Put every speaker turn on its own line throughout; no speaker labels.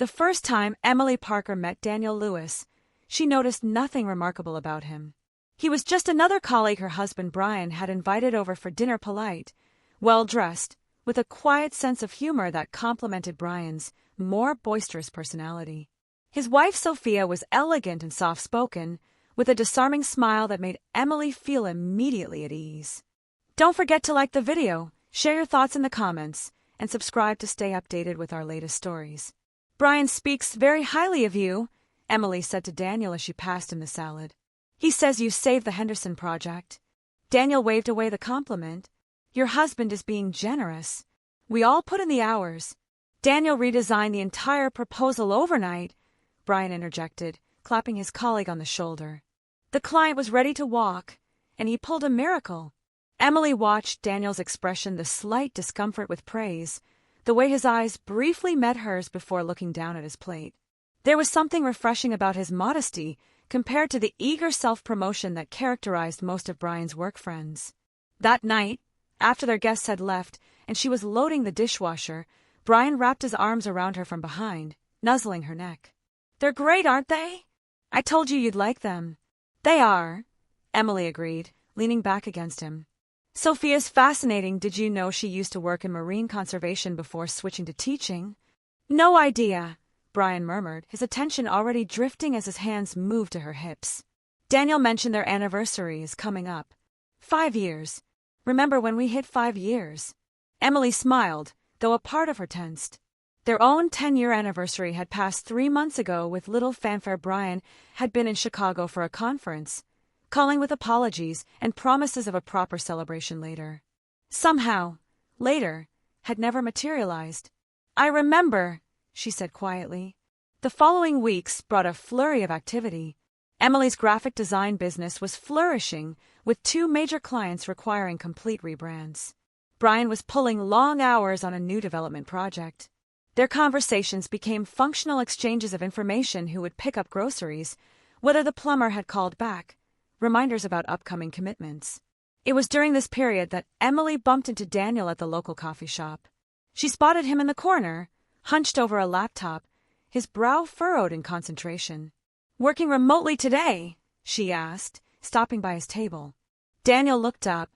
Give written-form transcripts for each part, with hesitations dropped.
The first time Emily Parker met Daniel Lewis, she noticed nothing remarkable about him. He was just another colleague her husband Brian had invited over for dinner, polite, well-dressed, with a quiet sense of humor that complemented Brian's more boisterous personality. His wife Sophia was elegant and soft-spoken, with a disarming smile that made Emily feel immediately at ease. Don't forget to like the video, share your thoughts in the comments, and subscribe to stay updated with our latest stories. Brian speaks very highly of you, Emily said to Daniel as she passed him the salad. He says you saved the Henderson project. Daniel waved away the compliment. Your husband is being generous. We all put in the hours. Daniel redesigned the entire proposal overnight, Brian interjected, clapping his colleague on the shoulder. The client was ready to walk, and he pulled a miracle. Emily watched Daniel's expression, the slight discomfort with praise, the way his eyes briefly met hers before looking down at his plate. There was something refreshing about his modesty compared to the eager self-promotion that characterized most of Brian's work friends. That night, after their guests had left and she was loading the dishwasher, Brian wrapped his arms around her from behind, nuzzling her neck. They're great, aren't they? I told you you'd like them. They are, Emily agreed, leaning back against him. Sophia's fascinating. Did you know she used to work in marine conservation before switching to teaching? No idea, Brian murmured, his attention already drifting as his hands moved to her hips. Daniel mentioned their anniversary is coming up. 5 years. Remember when we hit 5 years? Emily smiled, though a part of her tensed. Their own 10-year anniversary had passed 3 months ago with little fanfare. Brian had been in Chicago for a conference, calling with apologies and promises of a proper celebration later. Somehow, later, had never materialized. I remember, she said quietly. The following weeks brought a flurry of activity. Emily's graphic design business was flourishing, with 2 major clients requiring complete rebrands. Brian was pulling long hours on a new development project. Their conversations became functional exchanges of information: who would pick up groceries, whether the plumber had called back, reminders about upcoming commitments. It was during this period that Emily bumped into Daniel at the local coffee shop. She spotted him in the corner, hunched over a laptop, his brow furrowed in concentration. Working remotely today? She asked, stopping by his table. Daniel looked up,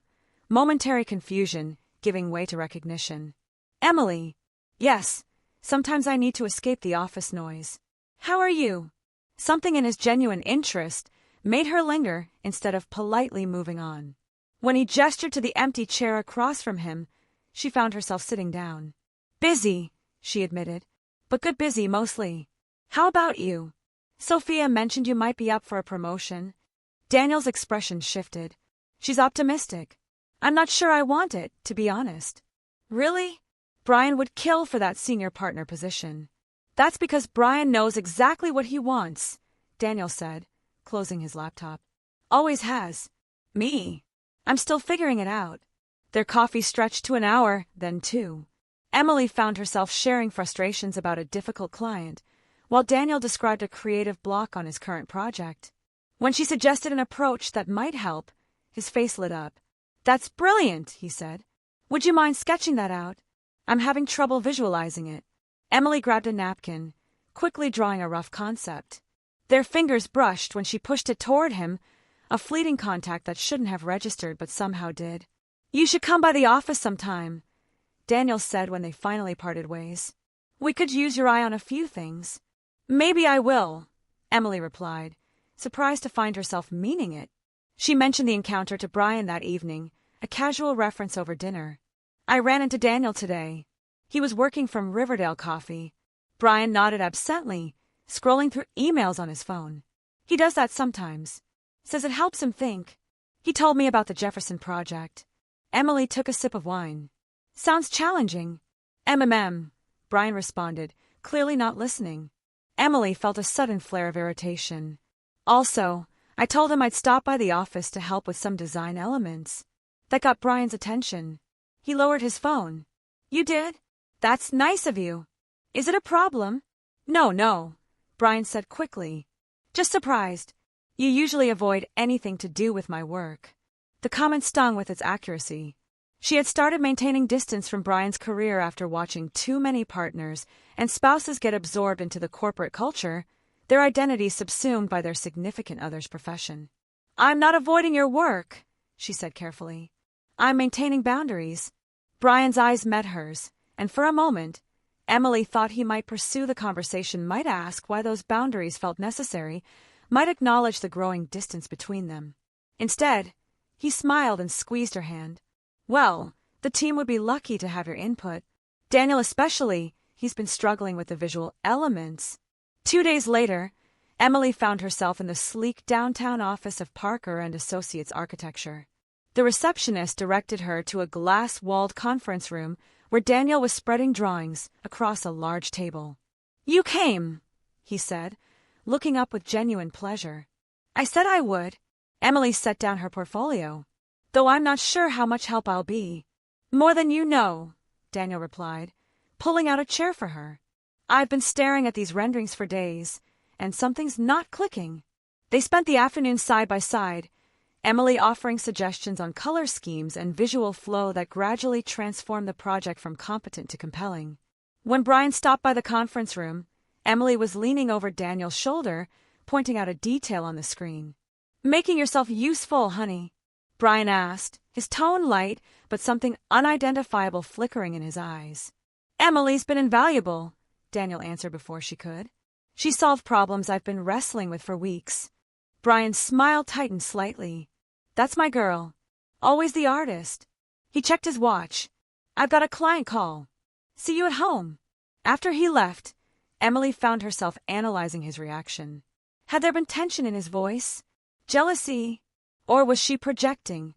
momentary confusion giving way to recognition. Emily. Yes, sometimes I need to escape the office noise. How are you? Something in his genuine interest made her linger instead of politely moving on. When he gestured to the empty chair across from him, she found herself sitting down. Busy, she admitted, but good busy mostly. How about you? Sophia mentioned you might be up for a promotion. Daniel's expression shifted. She's optimistic. I'm not sure I want it, to be honest. Really? Brian would kill for that senior partner position. That's because Brian knows exactly what he wants, Daniel said, closing his laptop. Always has. Me. I'm still figuring it out. Their coffee stretched to an hour, then 2. Emily found herself sharing frustrations about a difficult client, while Daniel described a creative block on his current project. When she suggested an approach that might help, his face lit up. That's brilliant, he said. Would you mind sketching that out? I'm having trouble visualizing it. Emily grabbed a napkin, quickly drawing a rough concept. Their fingers brushed when she pushed it toward him, a fleeting contact that shouldn't have registered but somehow did. You should come by the office sometime, Daniel said when they finally parted ways. We could use your eye on a few things. Maybe I will, Emily replied, surprised to find herself meaning it. She mentioned the encounter to Brian that evening, a casual reference over dinner. I ran into Daniel today. He was working from Riverdale Coffee. Brian nodded absently, scrolling through emails on his phone. He does that sometimes. Says it helps him think. He told me about the Jefferson project. Emily took a sip of wine. Sounds challenging. Brian responded, clearly not listening. Emily felt a sudden flare of irritation. Also, I told him I'd stop by the office to help with some design elements. That got Brian's attention. He lowered his phone. You did? That's nice of you. Is it a problem? No, Brian said quickly. Just surprised. You usually avoid anything to do with my work. The comment stung with its accuracy. She had started maintaining distance from Brian's career after watching too many partners and spouses get absorbed into the corporate culture, their identities subsumed by their significant other's profession. "I'm not avoiding your work," she said carefully. "I'm maintaining boundaries." Brian's eyes met hers, and for a moment, Emily thought he might pursue the conversation, might ask why those boundaries felt necessary, might acknowledge the growing distance between them. Instead, he smiled and squeezed her hand. "Well, the team would be lucky to have your input. Daniel especially, he's been struggling with the visual elements." 2 days later, Emily found herself in the sleek downtown office of Parker and Associates Architecture. The receptionist directed her to a glass-walled conference room where Daniel was spreading drawings across a large table. "You came," he said, looking up with genuine pleasure. "I said I would." Emily set down her portfolio. "Though I'm not sure how much help I'll be." "More than you know," Daniel replied, pulling out a chair for her. "I've been staring at these renderings for days, and something's not clicking." They spent the afternoon side by side, Emily offering suggestions on color schemes and visual flow that gradually transformed the project from competent to compelling. When Brian stopped by the conference room, Emily was leaning over Daniel's shoulder, pointing out a detail on the screen. "Making yourself useful, honey?" Brian asked, his tone light but something unidentifiable flickering in his eyes. "Emily's been invaluable," Daniel answered before she could. "She solved problems I've been wrestling with for weeks." Brian's smile tightened slightly. "That's my girl. Always the artist." He checked his watch. "I've got a client call. See you at home." After he left, Emily found herself analyzing his reaction. Had there been tension in his voice? Jealousy? Or was she projecting,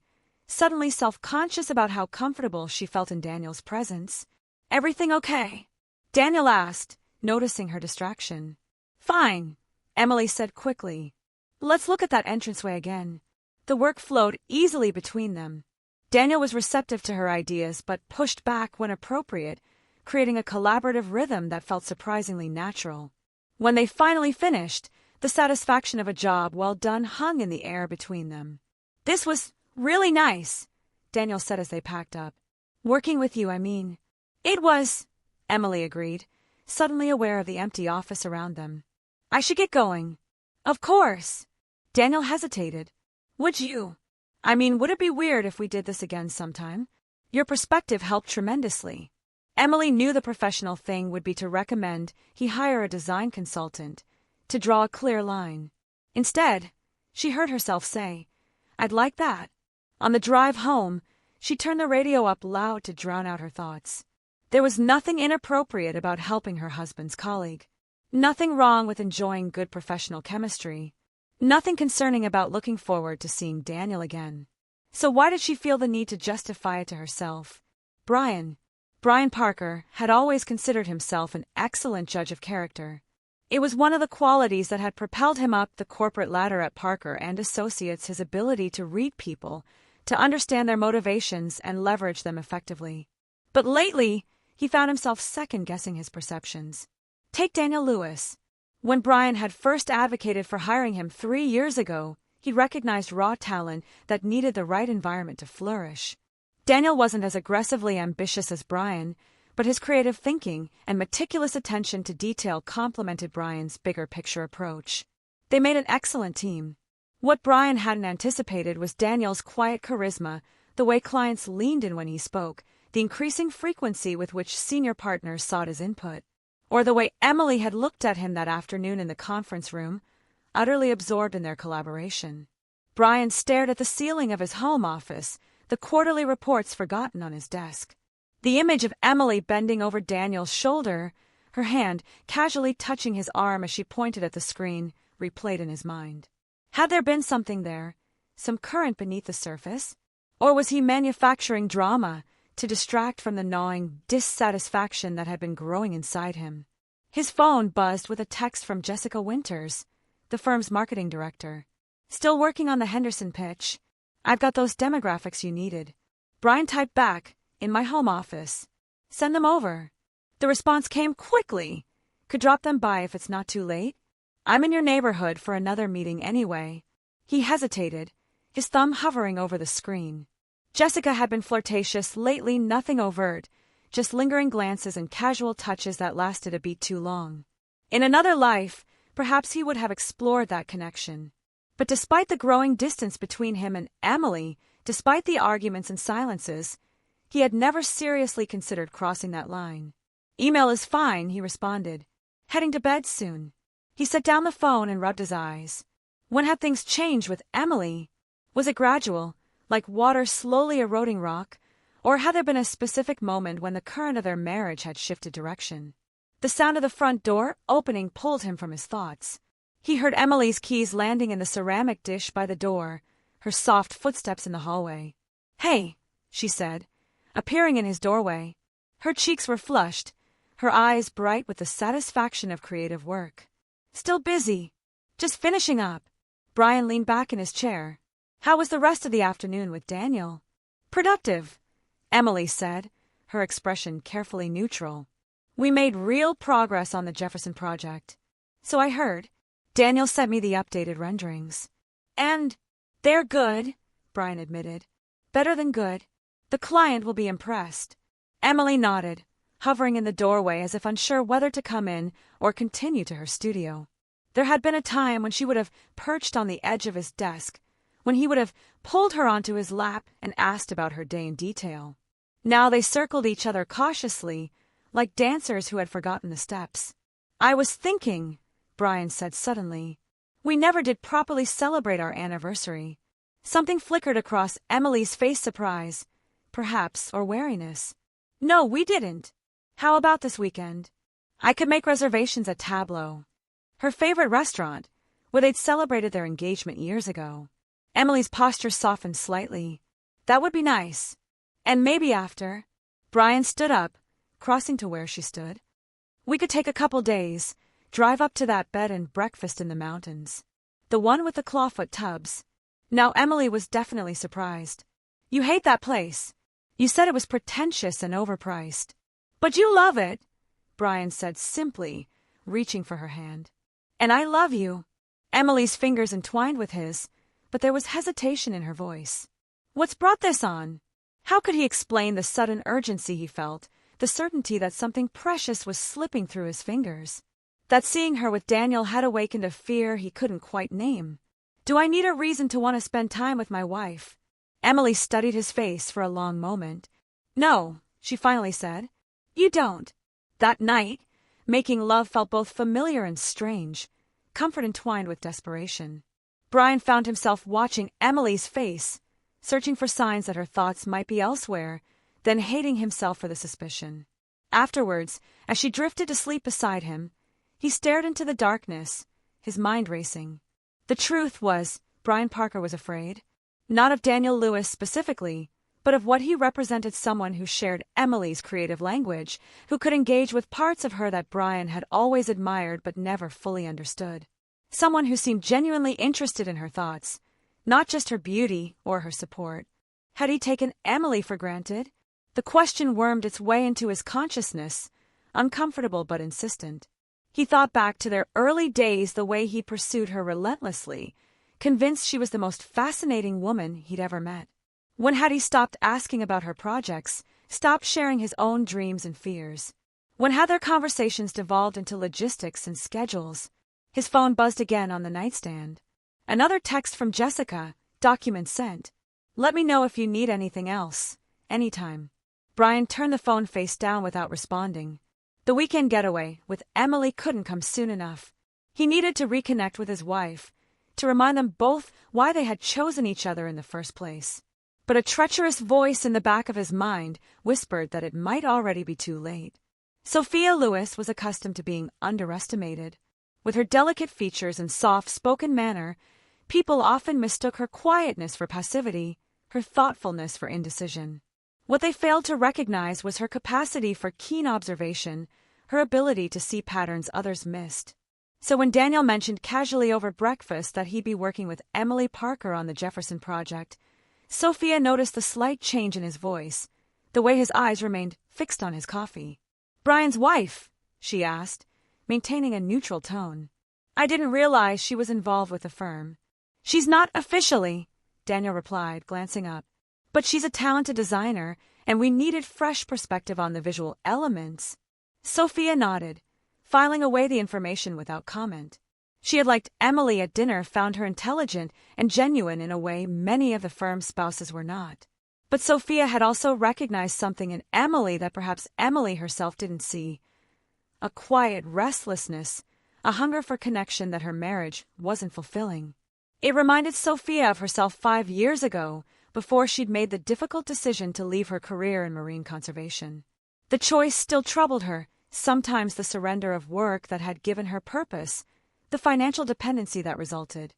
suddenly self-conscious about how comfortable she felt in Daniel's presence? "Everything okay?" Daniel asked, noticing her distraction. "Fine," Emily said quickly. "Let's look at that entranceway again." The work flowed easily between them. Daniel was receptive to her ideas but pushed back when appropriate, creating a collaborative rhythm that felt surprisingly natural. When they finally finished, the satisfaction of a job well done hung in the air between them. "This was really nice," Daniel said as they packed up. "Working with you, I mean." "It was," Emily agreed, suddenly aware of the empty office around them. "I should get going." "Of course." Daniel hesitated. "Would you? I mean, would it be weird if we did this again sometime? Your perspective helped tremendously." Emily knew the professional thing would be to recommend he hire a design consultant, to draw a clear line. Instead, she heard herself say, "I'd like that." On the drive home, she turned the radio up loud to drown out her thoughts. There was nothing inappropriate about helping her husband's colleague. Nothing wrong with enjoying good professional chemistry. Nothing concerning about looking forward to seeing Daniel again. So why did she feel the need to justify it to herself? Brian Parker, had always considered himself an excellent judge of character. It was one of the qualities that had propelled him up the corporate ladder at Parker and Associates, his ability to read people, to understand their motivations and leverage them effectively. But lately, he found himself second-guessing his perceptions. Take Daniel Lewis. When Brian had first advocated for hiring him 3 years ago, he recognized raw talent that needed the right environment to flourish. Daniel wasn't as aggressively ambitious as Brian, but his creative thinking and meticulous attention to detail complemented Brian's bigger picture approach. They made an excellent team. What Brian hadn't anticipated was Daniel's quiet charisma, the way clients leaned in when he spoke, the increasing frequency with which senior partners sought his input. Or the way Emily had looked at him that afternoon in the conference room, utterly absorbed in their collaboration. Brian stared at the ceiling of his home office, the quarterly reports forgotten on his desk. The image of Emily bending over Daniel's shoulder, her hand casually touching his arm as she pointed at the screen, replayed in his mind. Had there been something there, some current beneath the surface? Or was he manufacturing drama to distract from the gnawing dissatisfaction that had been growing inside him? His phone buzzed with a text from Jessica Winters, the firm's marketing director. "Still working on the Henderson pitch. I've got those demographics you needed." Brian typed back, "In my home office. Send them over." The response came quickly. "Could drop them by if it's not too late. I'm in your neighborhood for another meeting anyway." He hesitated, his thumb hovering over the screen. Jessica had been flirtatious lately, nothing overt, just lingering glances and casual touches that lasted a beat too long. In another life, perhaps he would have explored that connection. But despite the growing distance between him and Emily, despite the arguments and silences, he had never seriously considered crossing that line. "Email is fine," he responded. "Heading to bed soon." He set down the phone and rubbed his eyes. When had things changed with Emily? Was it gradual, like water slowly eroding rock, or had there been a specific moment when the current of their marriage had shifted direction? The sound of the front door opening pulled him from his thoughts. He heard Emily's keys landing in the ceramic dish by the door, her soft footsteps in the hallway. "Hey," she said, appearing in his doorway. Her cheeks were flushed, her eyes bright with the satisfaction of creative work. "Still busy. Just finishing up." Brian leaned back in his chair. "How was the rest of the afternoon with Daniel?" "Productive," Emily said, her expression carefully neutral. "We made real progress on the Jefferson project." "So I heard. Daniel sent me the updated renderings." "And they're good," Brian admitted. "Better than good. The client will be impressed." Emily nodded, hovering in the doorway as if unsure whether to come in or continue to her studio. There had been a time when she would have perched on the edge of his desk, when he would have pulled her onto his lap and asked about her day in detail. Now they circled each other cautiously, like dancers who had forgotten the steps. "I was thinking," Brian said suddenly, "we never did properly celebrate our anniversary." Something flickered across Emily's face, surprise, perhaps, or wariness. "No, we didn't. How about this weekend? I could make reservations at Tableau," her favorite restaurant, where they'd celebrated their engagement years ago. Emily's posture softened slightly. "That would be nice. And maybe after." Brian stood up, crossing to where she stood. "We could take a couple days, drive up to that bed and breakfast in the mountains. The one with the clawfoot tubs." Now Emily was definitely surprised. "You hate that place. You said it was pretentious and overpriced." "But you love it," Brian said simply, reaching for her hand. "And I love you." Emily's fingers entwined with his, but there was hesitation in her voice. "What's brought this on?" How could he explain the sudden urgency he felt, the certainty that something precious was slipping through his fingers? That seeing her with Daniel had awakened a fear he couldn't quite name. "Do I need a reason to want to spend time with my wife?" Emily studied his face for a long moment. "No," she finally said. "You don't." That night, making love felt both familiar and strange, comfort entwined with desperation. Brian found himself watching Emily's face, searching for signs that her thoughts might be elsewhere, then hating himself for the suspicion. Afterwards, as she drifted to sleep beside him, he stared into the darkness, his mind racing. The truth was, Brian Parker was afraid. Not of Daniel Lewis specifically, but of what he represented: someone who shared Emily's creative language, who could engage with parts of her that Brian had always admired but never fully understood. Someone who seemed genuinely interested in her thoughts, not just her beauty or her support. Had he taken Emily for granted? The question wormed its way into his consciousness, uncomfortable but insistent. He thought back to their early days, the way he pursued her relentlessly, convinced she was the most fascinating woman he'd ever met. When had he stopped asking about her projects, stopped sharing his own dreams and fears? When had their conversations devolved into logistics and schedules? His phone buzzed again on the nightstand. Another text from Jessica, document sent. "Let me know if you need anything else. Anytime." Brian turned the phone face down without responding. The weekend getaway with Emily couldn't come soon enough. He needed to reconnect with his wife, to remind them both why they had chosen each other in the first place. But a treacherous voice in the back of his mind whispered that it might already be too late. Sophia Lewis was accustomed to being underestimated. With her delicate features and soft-spoken manner, people often mistook her quietness for passivity, her thoughtfulness for indecision. What they failed to recognize was her capacity for keen observation, her ability to see patterns others missed. So when Daniel mentioned casually over breakfast that he'd be working with Emily Parker on the Jefferson project, Sophia noticed the slight change in his voice, the way his eyes remained fixed on his coffee. "Brian's wife?" she asked, maintaining a neutral tone. "I didn't realize she was involved with the firm." "She's not officially," Daniel replied, glancing up. But she's a talented designer, and we needed fresh perspective on the visual elements. Sophia nodded, filing away the information without comment. She had liked Emily at dinner, found her intelligent and genuine in a way many of the firm's spouses were not. But Sophia had also recognized something in Emily that perhaps Emily herself didn't see. A quiet restlessness, a hunger for connection that her marriage wasn't fulfilling. It reminded Sophia of herself 5 years ago, before she'd made the difficult decision to leave her career in marine conservation. The choice still troubled her, sometimes the surrender of work that had given her purpose, the financial dependency that resulted.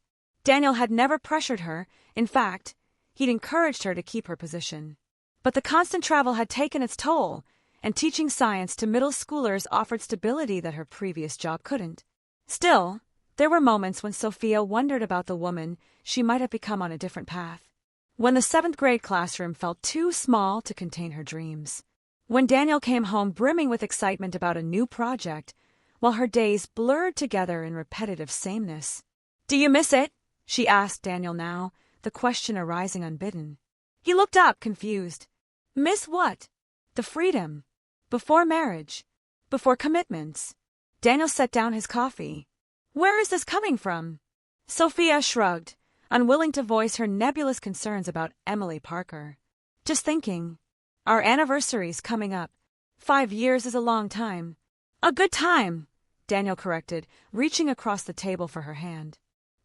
Daniel had never pressured her. In fact, he'd encouraged her to keep her position. But the constant travel had taken its toll, and teaching science to middle schoolers offered stability that her previous job couldn't. Still, there were moments when Sophia wondered about the woman she might have become on a different path. When the 7th grade classroom felt too small to contain her dreams. When Daniel came home brimming with excitement about a new project, while her days blurred together in repetitive sameness. "Do you miss it?" she asked Daniel now, the question arising unbidden. He looked up, confused. "Miss what?" "The freedom. Before marriage. Before commitments." Daniel set down his coffee. "Where is this coming from?" Sophia shrugged, unwilling to voice her nebulous concerns about Emily Parker. "Just thinking. Our anniversary's coming up. 5 years is a long time." "A good time," Daniel corrected, reaching across the table for her hand.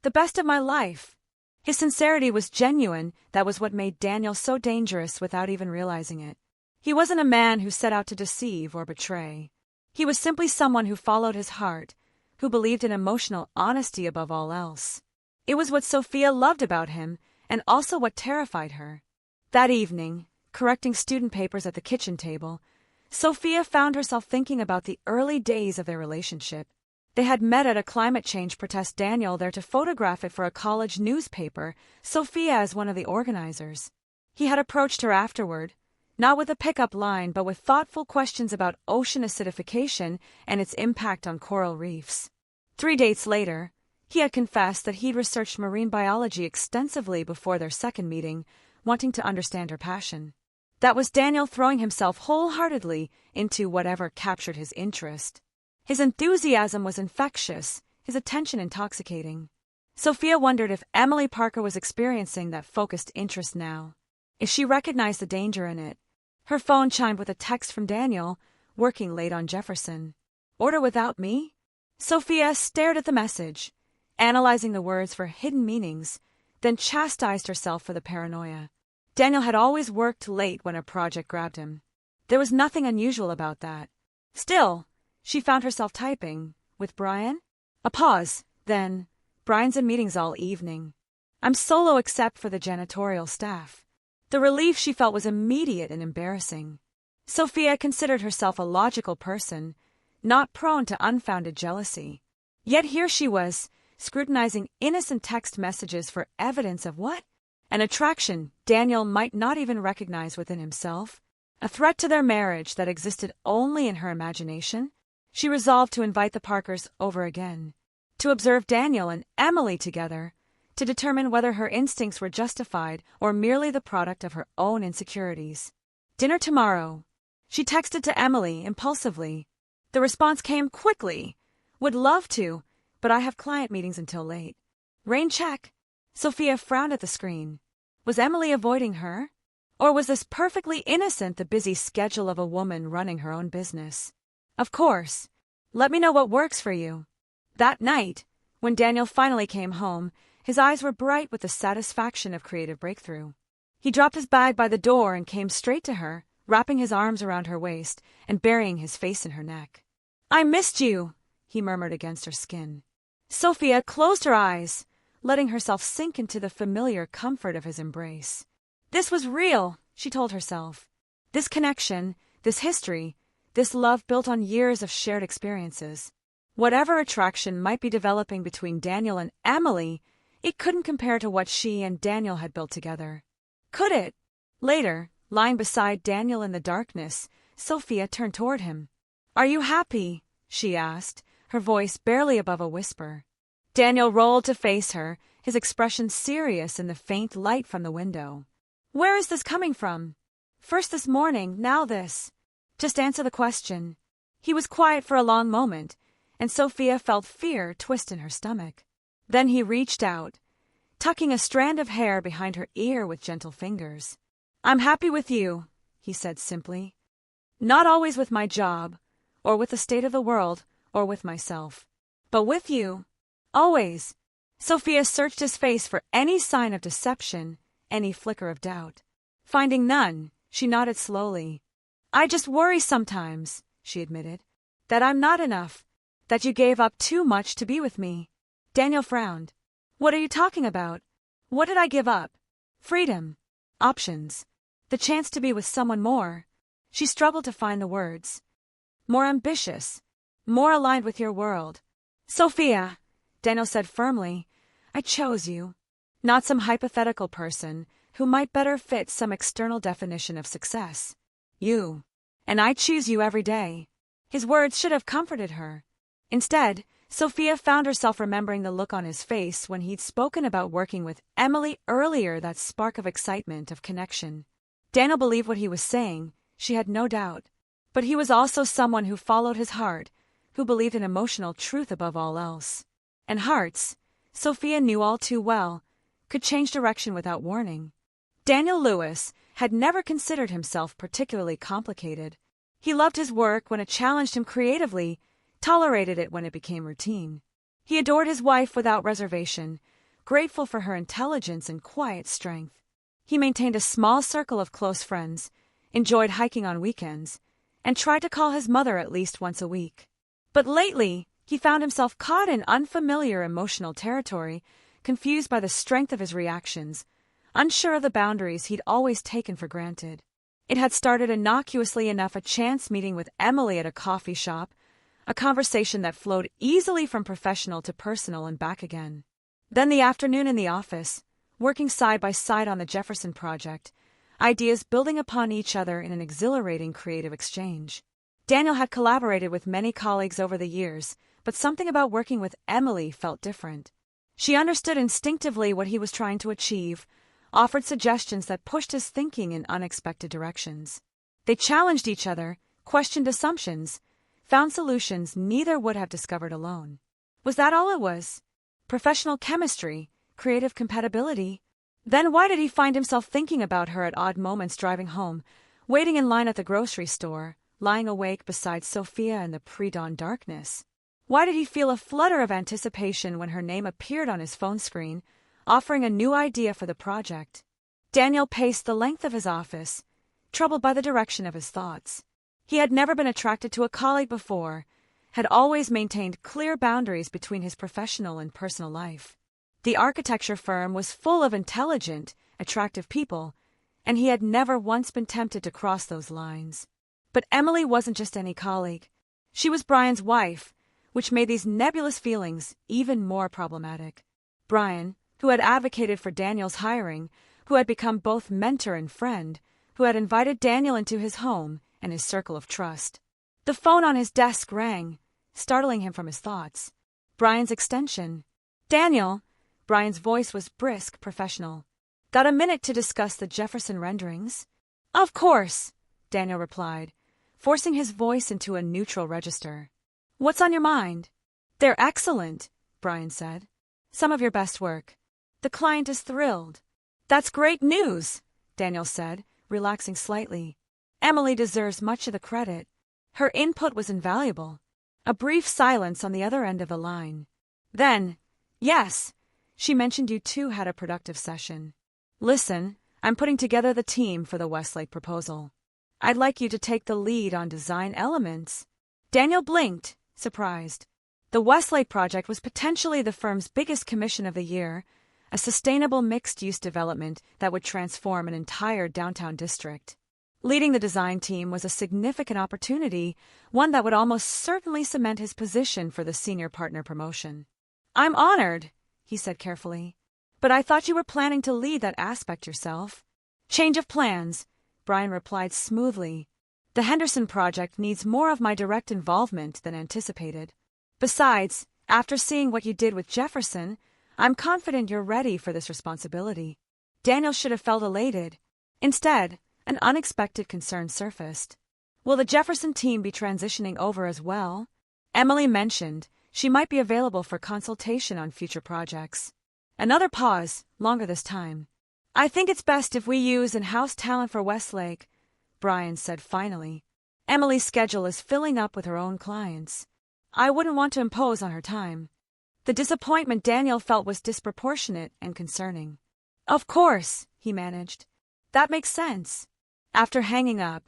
"The best of my life." His sincerity was genuine. That was what made Daniel so dangerous without even realizing it. He wasn't a man who set out to deceive or betray. He was simply someone who followed his heart, who believed in emotional honesty above all else. It was what Sophia loved about him, and also what terrified her. That evening, correcting student papers at the kitchen table, Sophia found herself thinking about the early days of their relationship. They had met at a climate change protest, Daniel there to photograph it for a college newspaper, Sophia as one of the organizers. He had approached her afterward, not with a pickup line but with thoughtful questions about ocean acidification and its impact on coral reefs. 3 dates later, he had confessed that he'd researched marine biology extensively before their second meeting, wanting to understand her passion. That was Daniel throwing himself wholeheartedly into whatever captured his interest. His enthusiasm was infectious, his attention intoxicating. Sophia wondered if Emily Parker was experiencing that focused interest now, if she recognized the danger in it. Her phone chimed with a text from Daniel, working late on Jefferson. "Order without me?" Sophia stared at the message, analyzing the words for hidden meanings, then chastised herself for the paranoia. Daniel had always worked late when a project grabbed him. There was nothing unusual about that. Still, she found herself typing, "With Brian?" A pause, then, "Brian's in meetings all evening. I'm solo except for the janitorial staff." The relief she felt was immediate and embarrassing. Sophia considered herself a logical person, not prone to unfounded jealousy. Yet here she was, scrutinizing innocent text messages for evidence of what? An attraction Daniel might not even recognize within himself, a threat to their marriage that existed only in her imagination. She resolved to invite the Parkers over again, to observe Daniel and Emily together, to determine whether her instincts were justified or merely the product of her own insecurities. "Dinner tomorrow," she texted to Emily impulsively. The response came quickly. "Would love to, but I have client meetings until late." Rain check. Sophia frowned at the screen. Was Emily avoiding her? Or was this perfectly innocent, the busy schedule of a woman running her own business? "Of course. Let me know what works for you." That night, when Daniel finally came home, his eyes were bright with the satisfaction of creative breakthrough. He dropped his bag by the door and came straight to her, wrapping his arms around her waist and burying his face in her neck. "I missed you," he murmured against her skin. Sophia closed her eyes, letting herself sink into the familiar comfort of his embrace. This was real, she told herself. This connection, this history, this love built on years of shared experiences. Whatever attraction might be developing between Daniel and Emily, it couldn't compare to what she and Daniel had built together. Could it? Later, lying beside Daniel in the darkness, Sophia turned toward him. "Are you happy?" she asked, her voice barely above a whisper. Daniel rolled to face her, his expression serious in the faint light from the window. Where is this coming from? First this morning, now this. Just answer the question. He was quiet for a long moment, and Sophia felt fear twist in her stomach. Then he reached out, tucking a strand of hair behind her ear with gentle fingers. I'm happy with you, he said simply. Not always with my job, or with the state of the world, or with myself. But with you. Always. Sophia searched his face for any sign of deception, any flicker of doubt. Finding none, she nodded slowly. I just worry sometimes, she admitted, that I'm not enough, that you gave up too much to be with me. Daniel frowned. What are you talking about? What did I give up? Freedom. Options. The chance to be with someone more. She struggled to find the words. More ambitious. More aligned with your world. Sophia, Daniel said firmly, I chose you. Not some hypothetical person who might better fit some external definition of success. You. And I choose you every day. His words should have comforted her. Instead, Sophia found herself remembering the look on his face when he'd spoken about working with Emily earlier, that spark of excitement, of connection. Daniel believed what he was saying, she had no doubt. But he was also someone who followed his heart, who believed in emotional truth above all else. And hearts, Sophia knew all too well, could change direction without warning. Daniel Lewis had never considered himself particularly complicated. He loved his work when it challenged him creatively, tolerated it when it became routine. He adored his wife without reservation, grateful for her intelligence and quiet strength. He maintained a small circle of close friends, enjoyed hiking on weekends, and tried to call his mother at least once a week. But lately, he found himself caught in unfamiliar emotional territory, confused by the strength of his reactions, unsure of the boundaries he'd always taken for granted. It had started innocuously enough, a chance meeting with Emily at a coffee shop, a conversation that flowed easily from professional to personal and back again. Then the afternoon in the office, working side by side on the Jefferson project, ideas building upon each other in an exhilarating creative exchange. Daniel had collaborated with many colleagues over the years, but something about working with Emily felt different. She understood instinctively what he was trying to achieve, offered suggestions that pushed his thinking in unexpected directions. They challenged each other, questioned assumptions, found solutions neither would have discovered alone. Was that all it was? Professional chemistry, creative compatibility? Then why did he find himself thinking about her at odd moments driving home, waiting in line at the grocery store, lying awake beside Sophia in the pre-dawn darkness? Why did he feel a flutter of anticipation when her name appeared on his phone screen, offering a new idea for the project? Daniel paced the length of his office, troubled by the direction of his thoughts. He had never been attracted to a colleague before, had always maintained clear boundaries between his professional and personal life. The architecture firm was full of intelligent, attractive people, and he had never once been tempted to cross those lines. But Emily wasn't just any colleague. She was Brian's wife, which made these nebulous feelings even more problematic. Brian, who had advocated for Daniel's hiring, who had become both mentor and friend, who had invited Daniel into his home and his circle of trust. The phone on his desk rang, startling him from his thoughts. Brian's extension. Daniel, Brian's voice was brisk, professional. Got a minute to discuss the Jefferson renderings? Of course, Daniel replied, forcing his voice into a neutral register. What's on your mind? They're excellent, Brian said. Some of your best work. The client is thrilled. That's great news, Daniel said, relaxing slightly. Emily deserves much of the credit. Her input was invaluable. A brief silence on the other end of the line. Then, yes, she mentioned you two had a productive session. Listen, I'm putting together the team for the Westlake proposal. I'd like you to take the lead on design elements. Daniel blinked, surprised. The Westlake project was potentially the firm's biggest commission of the year, a sustainable mixed-use development that would transform an entire downtown district. Leading the design team was a significant opportunity, one that would almost certainly cement his position for the senior partner promotion. I'm honored, he said carefully. But I thought you were planning to lead that aspect yourself. Change of plans, Brian replied smoothly. The Henderson project needs more of my direct involvement than anticipated. Besides, after seeing what you did with Jefferson, I'm confident you're ready for this responsibility. Daniel should have felt elated. Instead, an unexpected concern surfaced. Will the Jefferson team be transitioning over as well? Emily mentioned she might be available for consultation on future projects. Another pause, longer this time. I think it's best if we use in-house talent for Westlake, Brian said finally. Emily's schedule is filling up with her own clients. I wouldn't want to impose on her time. The disappointment Daniel felt was disproportionate and concerning. Of course, he managed. That makes sense. After hanging up,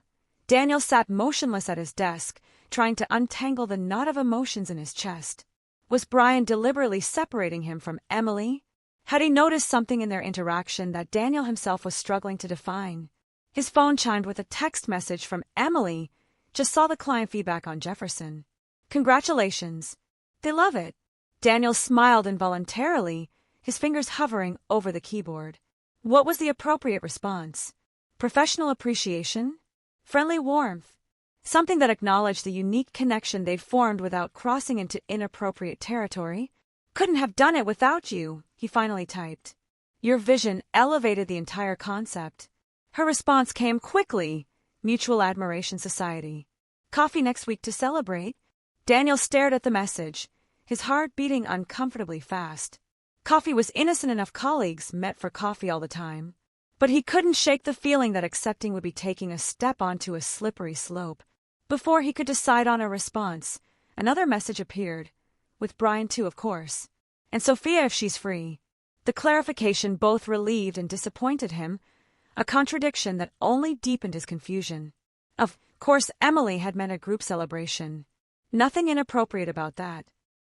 Daniel sat motionless at his desk, trying to untangle the knot of emotions in his chest. Was Brian deliberately separating him from Emily? Had he noticed something in their interaction that Daniel himself was struggling to define? His phone chimed with a text message from Emily. Just saw the client feedback on Jefferson. Congratulations. They love it. Daniel smiled involuntarily, his fingers hovering over the keyboard. What was the appropriate response? Professional appreciation? Friendly warmth? Something that acknowledged the unique connection they'd formed without crossing into inappropriate territory? Couldn't have done it without you, he finally typed. Your vision elevated the entire concept. Her response came quickly. Mutual Admiration Society. Coffee next week to celebrate? Daniel stared at the message, his heart beating uncomfortably fast. Coffee was innocent enough colleagues met for coffee all the time. But he couldn't shake the feeling that accepting would be taking a step onto a slippery slope. Before he could decide on a response, another message appeared. With Brian too, of course. And Sophia if she's free. The clarification both relieved and disappointed him, a contradiction that only deepened his confusion. Of course, Emily had meant a group celebration. Nothing inappropriate about that.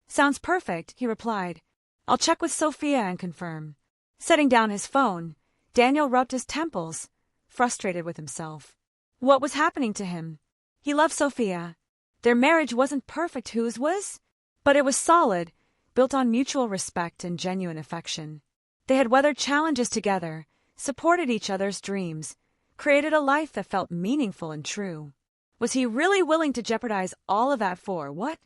Sounds perfect, he replied. I'll check with Sophia and confirm. Setting down his phone, Daniel rubbed his temples, frustrated with himself. What was happening to him? He loved Sophia. Their marriage wasn't perfect, whose was? But it was solid, built on mutual respect and genuine affection. They had weathered challenges together, supported each other's dreams, created a life that felt meaningful and true. Was he really willing to jeopardize all of that for what?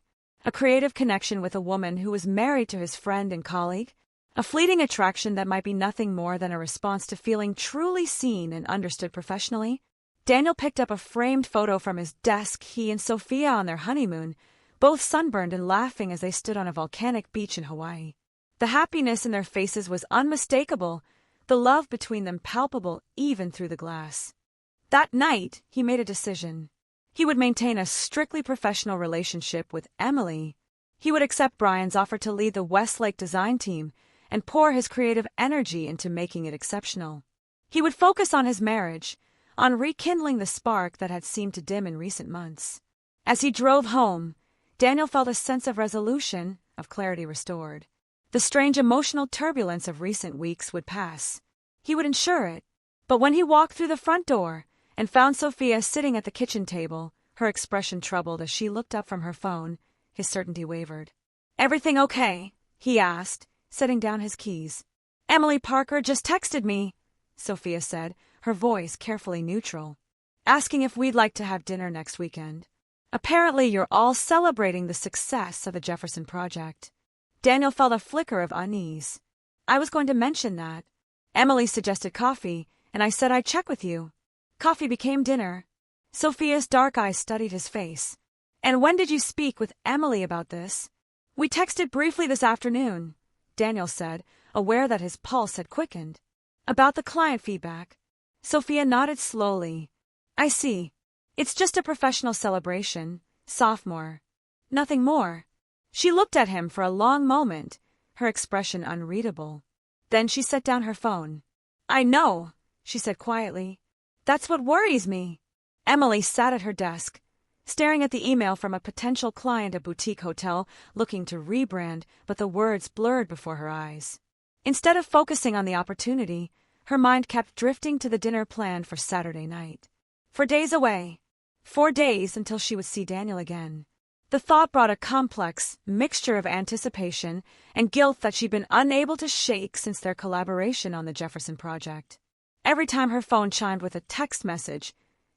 A creative connection with a woman who was married to his friend and colleague? A fleeting attraction that might be nothing more than a response to feeling truly seen and understood professionally? Daniel picked up a framed photo from his desk, he and Sophia on their honeymoon, both sunburned and laughing as they stood on a volcanic beach in Hawaii. The happiness in their faces was unmistakable, the love between them palpable even through the glass. That night, he made a decision. He would maintain a strictly professional relationship with Emily. He would accept Brian's offer to lead the Westlake design team and pour his creative energy into making it exceptional. He would focus on his marriage, on rekindling the spark that had seemed to dim in recent months. As he drove home, Daniel felt a sense of resolution, of clarity restored. The strange emotional turbulence of recent weeks would pass. He would ensure it. But when he walked through the front door and found Sophia sitting at the kitchen table, her expression troubled as she looked up from her phone, his certainty wavered. Everything okay? He asked, setting down his keys. Emily Parker just texted me, Sophia said, her voice carefully neutral. Asking if we'd like to have dinner next weekend. Apparently you're all celebrating the success of the Jefferson project. Daniel felt a flicker of unease. I was going to mention that. Emily suggested coffee, and I said I'd check with you. Coffee became dinner. Sophia's dark eyes studied his face. And when did you speak with Emily about this? We texted briefly this afternoon, Daniel said, aware that his pulse had quickened. About the client feedback. Sophia nodded slowly. I see. It's just a professional celebration, sophomore. Nothing more. She looked at him for a long moment, her expression unreadable. Then she set down her phone. I know, she said quietly. That's what worries me. Emily sat at her desk, staring at the email from a potential client at boutique hotel looking to rebrand, but the words blurred before her eyes. Instead of focusing on the opportunity, her mind kept drifting to the dinner planned for Saturday night. 4 days away. 4 days until she would see Daniel again. The thought brought a complex mixture of anticipation and guilt that she'd been unable to shake since their collaboration on the Jefferson project. Every time her phone chimed with a text message,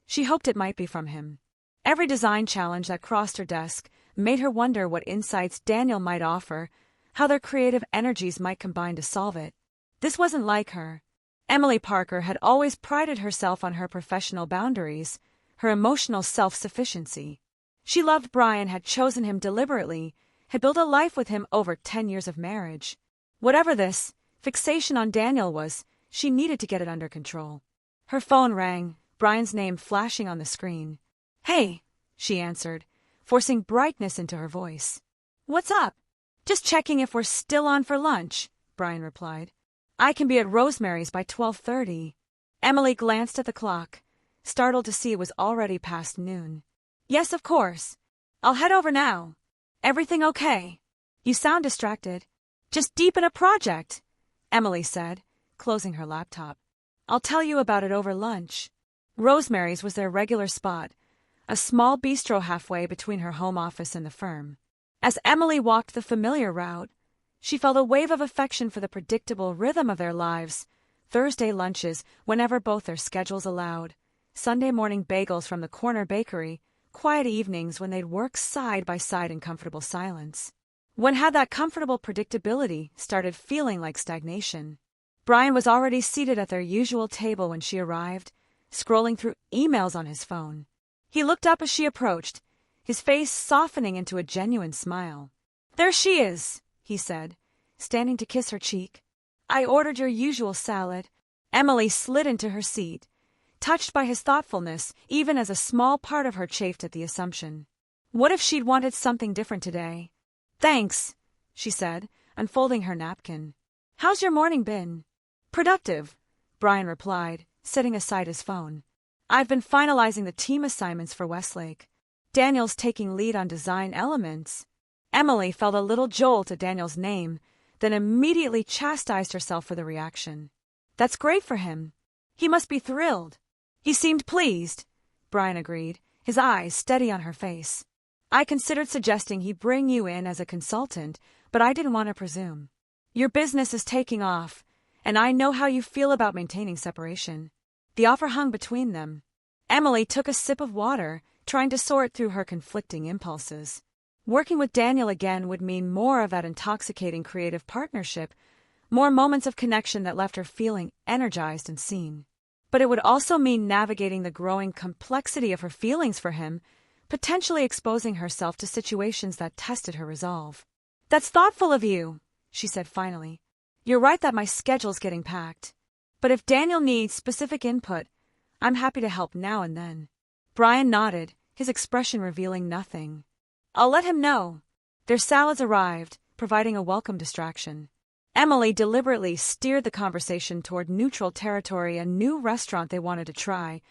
she hoped it might be from him. Every design challenge that crossed her desk made her wonder what insights Daniel might offer, how their creative energies might combine to solve it. This wasn't like her. Emily Parker had always prided herself on her professional boundaries, her emotional self-sufficiency. She loved Brian, had chosen him deliberately, had built a life with him over 10 years of marriage. Whatever this fixation on Daniel was, she needed to get it under control. Her phone rang, Brian's name flashing on the screen. "Hey," she answered, forcing brightness into her voice. "What's up?" "Just checking if we're still on for lunch," Brian replied. "I can be at Rosemary's by 12:30. Emily glanced at the clock, startled to see it was already past noon. "Yes, of course. I'll head over now. Everything okay? You sound distracted." "Just deep in a project," Emily said, closing her laptop. "I'll tell you about it over lunch." Rosemary's was their regular spot, a small bistro halfway between her home office and the firm. As Emily walked the familiar route, she felt a wave of affection for the predictable rhythm of their lives. Thursday lunches whenever both their schedules allowed, Sunday morning bagels from the corner bakery, quiet evenings when they'd work side by side in comfortable silence. When had that comfortable predictability started feeling like stagnation? Brian was already seated at their usual table when she arrived, scrolling through emails on his phone. He looked up as she approached, his face softening into a genuine smile. "There she is," he said, standing to kiss her cheek. "I ordered your usual salad." Emily slid into her seat, touched by his thoughtfulness, even as a small part of her chafed at the assumption. What if she'd wanted something different today? "Thanks," she said, unfolding her napkin. "How's your morning been?" "Productive," Brian replied, setting aside his phone. "I've been finalizing the team assignments for Westlake. Daniel's taking lead on design elements." Emily felt a little jolt at Daniel's name, then immediately chastised herself for the reaction. "That's great for him. He must be thrilled." "He seemed pleased," Brian agreed, his eyes steady on her face. "I considered suggesting he bring you in as a consultant, but I didn't want to presume. Your business is taking off, and I know how you feel about maintaining separation." The offer hung between them. Emily took a sip of water, trying to sort through her conflicting impulses. Working with Daniel again would mean more of that intoxicating creative partnership, more moments of connection that left her feeling energized and seen. But it would also mean navigating the growing complexity of her feelings for him, potentially exposing herself to situations that tested her resolve. "That's thoughtful of you," she said finally. "You're right that my schedule's getting packed. But if Daniel needs specific input, I'm happy to help now and then." Brian nodded, his expression revealing nothing. "I'll let him know." Their salads arrived, providing a welcome distraction. Emily deliberately steered the conversation toward neutral territory, a new restaurant they wanted to try,